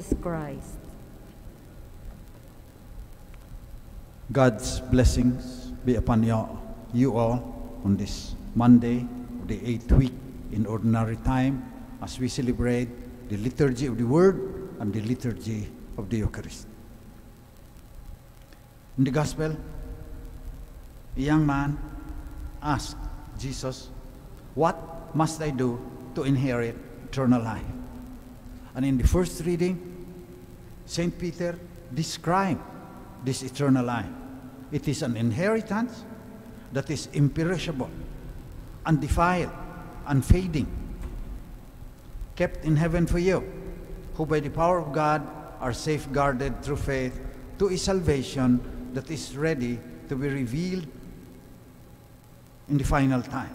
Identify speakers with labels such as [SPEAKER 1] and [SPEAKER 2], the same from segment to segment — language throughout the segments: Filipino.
[SPEAKER 1] Jesus Christ.
[SPEAKER 2] God's blessings be upon you all on this Monday, the 8th week in ordinary time, as we celebrate the liturgy of the Word and the liturgy of the Eucharist. In the Gospel, a young man asked Jesus, "What must I do to inherit eternal life?" And in the first reading, St. Peter described this eternal life. It is an inheritance that is imperishable, undefiled, unfading, kept in heaven for you, who by the power of God are safeguarded through faith to a salvation that is ready to be revealed in the final time.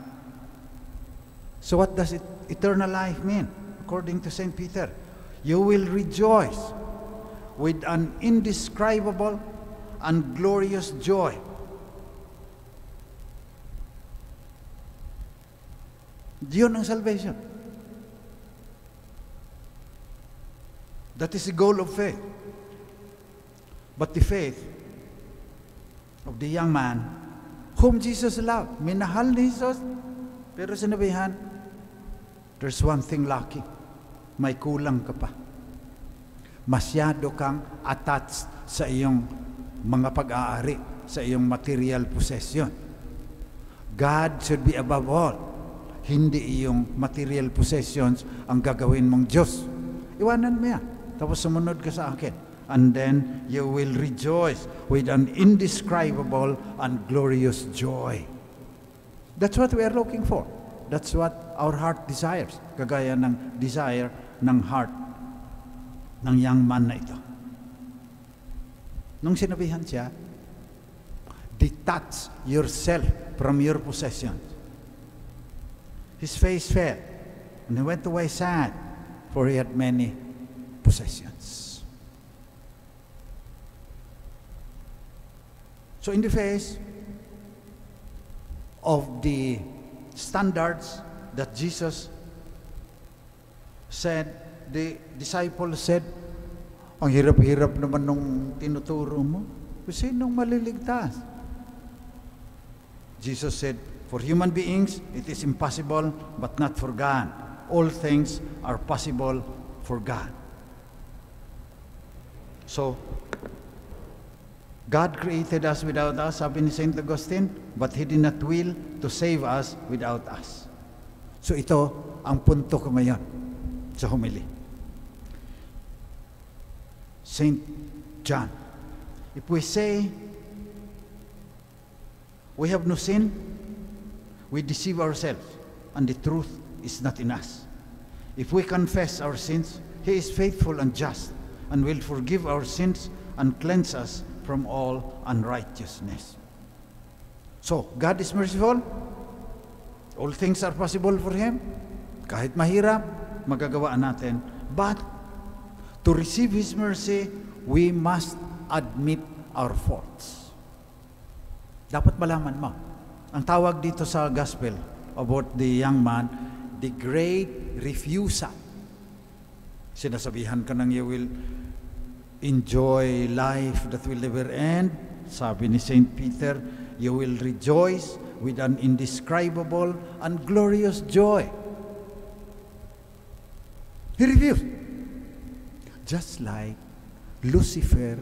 [SPEAKER 2] So what does eternal life mean? According to St. Peter, you will rejoice with an indescribable and glorious joy. Yun ang salvation. That is the goal of faith. But the faith of the young man whom Jesus loved, minahal ni Jesus, pero sinabihan, there's one thing lacking. May kulang ka pa. Masyado kang attached sa iyong mga pag-aari, sa iyong material possession. God should be above all. Hindi iyong material possessions ang gagawin mong Diyos. Iwanan mo yan. Tapos sumunod ka sa akin. And then you will rejoice with an indescribable and glorious joy. That's what we are looking for. That's what our heart desires. Kagaya ng desire ng heart ng young man na ito. Nung sinabihan siya, detach yourself from your possessions. His face fell, and he went away sad, for he had many possessions. So in the face of the standards that Jesus said, the disciples said, ang hirap-hirap naman nung tinuturo mo. Sinong maliligtas? Jesus said, for human beings, it is impossible, but not for God. All things are possible for God. So, God created us without us, sabi ni St. Augustine, but He did not will to save us without us. So ito ang punto ko ngayon sa homily. St. John, if we say we have no sin, we deceive ourselves, and the truth is not in us. If we confess our sins, He is faithful and just, and will forgive our sins and cleanse us from all unrighteousness. So, God is merciful. All things are possible for Him. Kahit mahirap, magagawa natin. But, to receive His mercy, we must admit our faults. Dapat malaman mo. Ang tawag dito sa gospel about the young man, the great refusal. Sinasabihan ka ng you will enjoy life that will never end. Sabi ni St. Peter, you will rejoice with an indescribable and glorious joy. He refused. Just like Lucifer,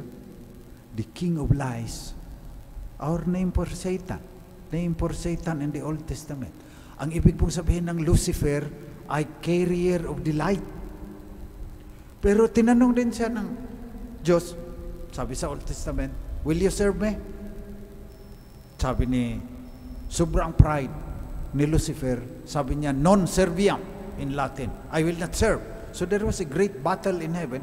[SPEAKER 2] the king of lies, our name for Satan in the Old Testament. Ang ibig pong sabihin ng Lucifer ay carrier of the light. Pero tinanong din siya ng Diyos, sabi sa Old Testament, will you serve me? Sabi ni, sobrang pride ni Lucifer, sabi niya, non serviam in Latin, I will not serve. So there was a great battle in heaven.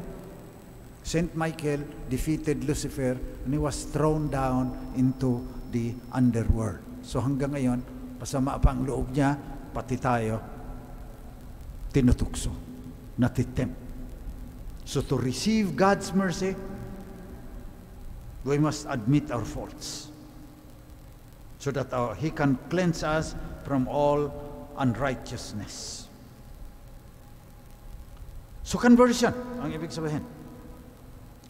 [SPEAKER 2] Saint Michael defeated Lucifer and he was thrown down into the underworld. So hanggang ngayon, pasama pa ang loob niya, pati tayo, tinutukso, natitempt. So to receive God's mercy, we must admit our faults so that He can cleanse us from all unrighteousness. So conversion, ang ibig sabihin.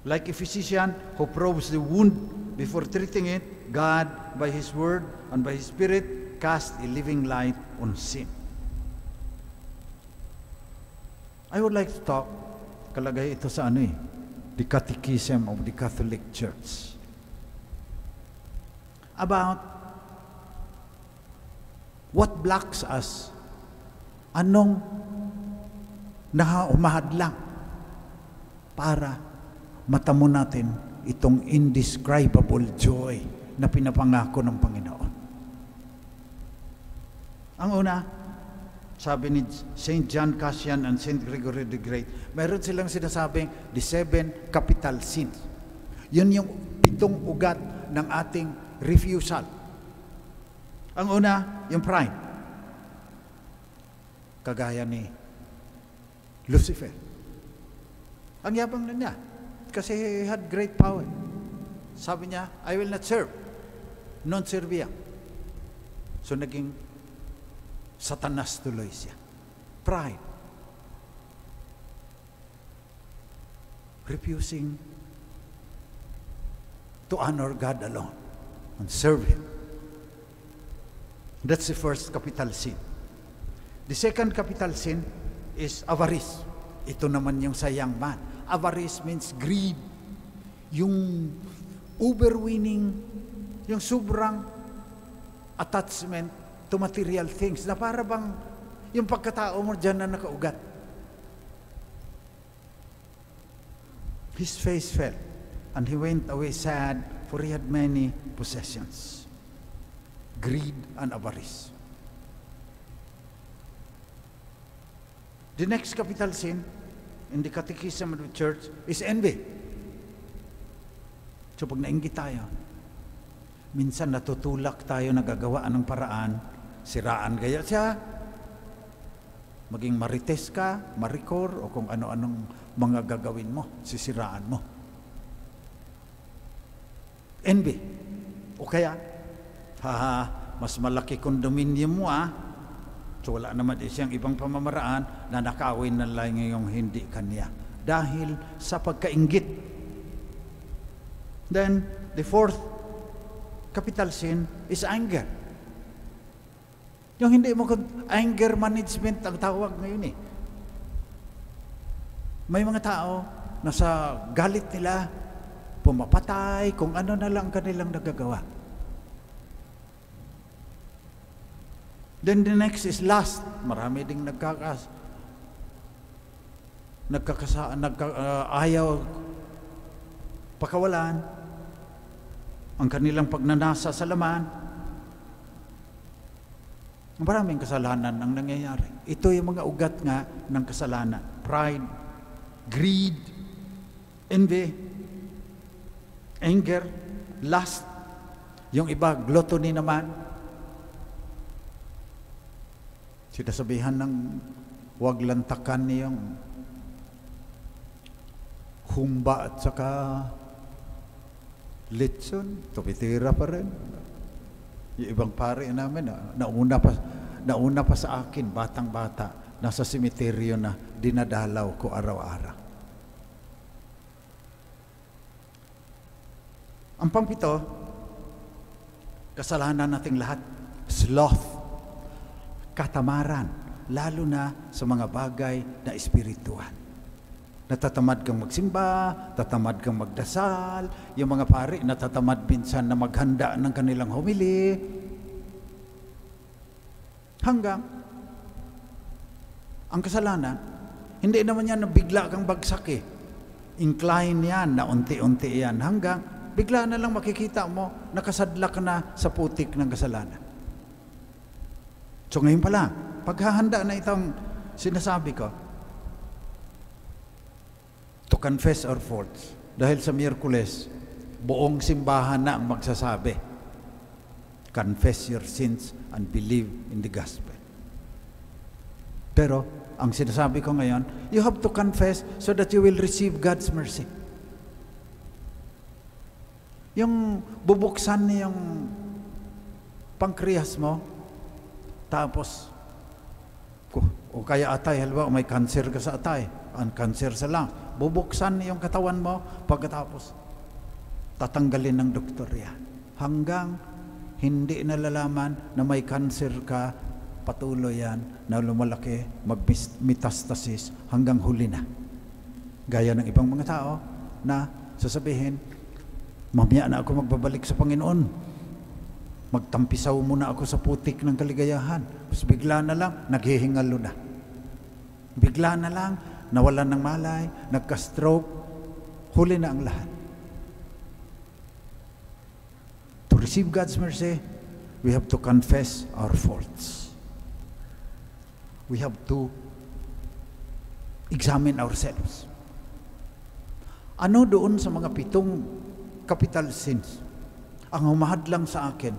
[SPEAKER 2] Like a physician who probes the wound before treating it, God, by His Word and by His Spirit, cast a living light on sin. I would like to talk, kalagay ito sa the Catechism of the Catholic Church, about what blocks us, anong umahadlang para matamo natin itong indescribable joy na pinapangako ng Panginoon. Ang una, sabi ni St. John Cassian and St. Gregory the Great, mayroon silang sinasabing the 7 capital sins. Yun yung 7 ugat ng ating refusal. Ang una, yung pride. Kagaya ni Lucifer. Ang yabang na niya. Kasi he had great power. Sabi niya, I will not serve. Non servia. So naging Satanas tuloy siya. Pride. Refusing to honor God alone and serve Him. That's the first capital sin. The second capital sin is avarice. Ito naman yung sa young man. Avarice means greed. Yung overweening, yung sobrang attachment to material things, na para bang yung pagkatao mo dyan na nakaugat. His face fell, and he went away sad, for he had many possessions. Greed and avarice. The next capital sin in the Catechism of the Church is envy. So pag nainggit tayo, minsan natutulak tayo, nagagawaan ng paraan, siraan kaya siya, maging marites ka, marikor, o kung ano-anong mga gagawin mo, sisiraan mo. Envy. O kaya, mas malaki condominium mo so wala naman siyang ibang pamamaraan na nakawin na lang ngayong hindi kanya. Dahil sa pagkainggit. Then, the fourth capital sin is anger. Yung hindi mo, anger management ang tawag ngayon May mga tao na sa galit nila, pumapatay, kung ano na lang kanilang nagagawa. Then the next is lust. Marami ding ayaw pakawalan ang kanilang pagnanasa sa laman. Maraming kasalanan ang nangyayari. Ito yung mga ugat nga ng kasalanan. Pride, greed, envy, anger, lust. Yung iba, gluttony naman. Sinasabihan ng huwag lantakan niyang humba at saka litson, tupitira pa rin. Yung ibang pare namin, nauna pa sa akin, batang-bata, nasa semeteryo na dinadalaw ko araw-araw. Ang pangpito, kasalanan nating lahat, sloth, katamaran, lalo na sa mga bagay na espiritual. Natatamad kang magsimba, tatamad kang magdasal, yung mga pari natatamad minsan na maghanda ng kanilang homily. Hanggang ang kasalanan, hindi naman yan na bigla kang bagsak Incline yan, na unti-unti yan, hanggang bigla na lang makikita mo, nakasadlak na sa putik ng kasalanan. So ngayon pala, paghahanda na itong sinasabi ko, to confess our faults. Dahil sa Miyerkules, buong simbahan na ang magsasabi, confess your sins and believe in the gospel. Pero, ang sinasabi ko ngayon, you have to confess so that you will receive God's mercy. Yung bubuksan niyang pancreas mo, tapos, o kaya atay, halimbawa may cancer ka sa atay, ang cancer sa lung. Bubuksan yung katawan mo, pagkatapos tatanggalin ng doktor yan. Hanggang hindi nalalaman na may cancer ka, patuloy yan na lumalaki, mag-metastasis hanggang huli na. Gaya ng ibang mga tao na sasabihin, mamaya na ako magbabalik sa Panginoon. Magtampisaw muna ako sa putik ng kaligayahan. Tapos bigla na lang, naghihingalo na. Bigla na lang, nawalan ng malay, nagka-stroke, huli na ang lahat. To receive God's mercy, we have to confess our faults. We have to examine ourselves. Ano doon sa mga 7 capital sins ang humahadlang sa akin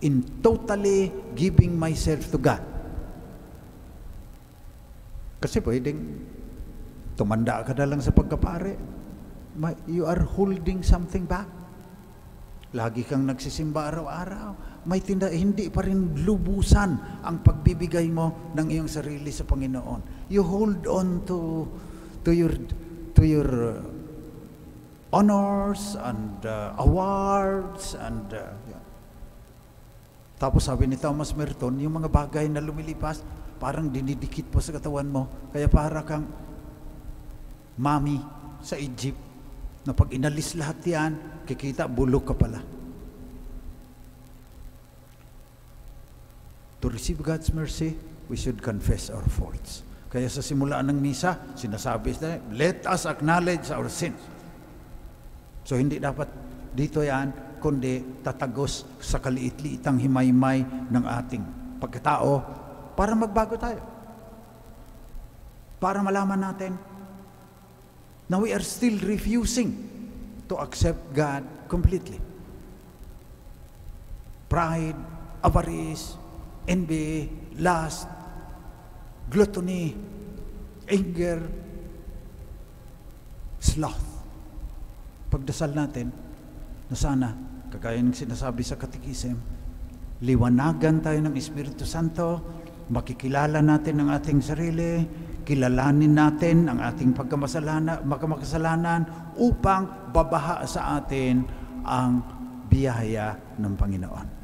[SPEAKER 2] in totally giving myself to God? Kasi pwedeng tumanda ka na lang sa pagkapare. You are holding something back. Lagi kang nagsisimba araw-araw. Hindi pa rin lubusan ang pagbibigay mo ng iyong sarili sa Panginoon. You hold on to your honors and awards and Tapos sabi ni Thomas Merton, yung mga bagay na lumilipas, parang dinidikit po sa katawan mo. Kaya para kang mami sa Egypt, na pag inalis lahat yan, kikita, bulok ka pala. To receive God's mercy, we should confess our faults. Kaya sa simulaan ng misa, sinasabi na, let us acknowledge our sins. So hindi dapat dito yan, kundi tatagos sa kaliit-liitang himaymay ng ating pagkatao para magbago tayo. Para malaman natin na we are still refusing to accept God completely. Pride, avarice, envy, lust, gluttony, anger, sloth. Pagdasal natin na sana, kagaya ng sinasabi sa Katekism, liwanagan tayo ng Espiritu Santo, makikilala natin ang ating sarili, kilalanin natin ang ating pagkamakasalanan upang babaha sa atin ang biyaya ng Panginoon.